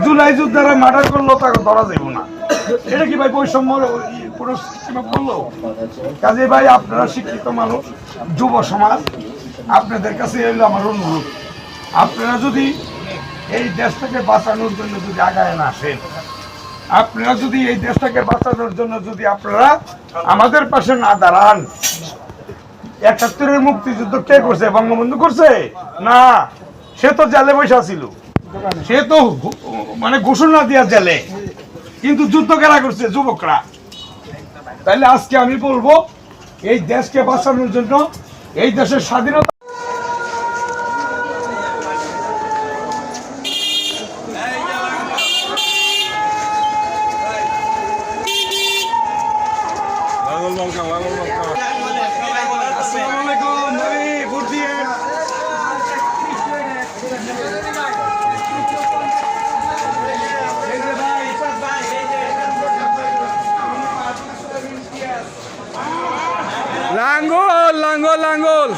জুলাই যোদ্ধারা মার্ডার করলো তাকে ধরা যাইব না, এটা কি ভাই বৈষম্য পুরো সিস্টেমে করলো? কাজে ভাই আপনারা শিক্ষিত মানুষ, যুব সমাজ, আপনাদের কাছে এলো আমার অনুরোধ, আপনারা যদি এই দেশটাকে বাঁচানোর জন্য যদি আগায় না আসেন, আপনারা যদি এই দেশটাকে বাঁচানোর জন্য যদি আপনারা আমাদের পাশে না দাঁড়ান, ৭১-এর মুক্তিযুদ্ধ কে করছে? বঙ্গবন্ধু করছে না, সে তো জেলে বসে ছিল, সে তো মানে ঘোষণা দিয়া জেলে, কিন্তু যুদ্ধ কারা করছে? যুবকরা। তাইলে আজকে আমি বলবো এই দেশকে বাঁচানোর জন্য, এই দেশের স্বাধীনতা লাঙ্গল লাঙ্গল লাঙ্গল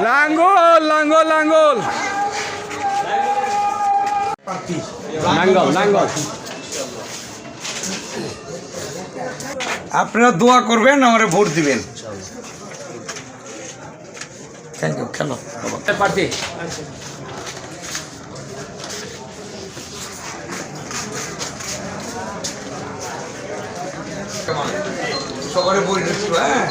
লাঙ্গল লাঙ্গল লাঙ্গল নাঙ্গল নাঙ্গল। আপনারা দোয়া করবেন, আমারে ভোট দিবেন। Thank you. খেলো পার্টি সকলে বই, হ্যাঁ।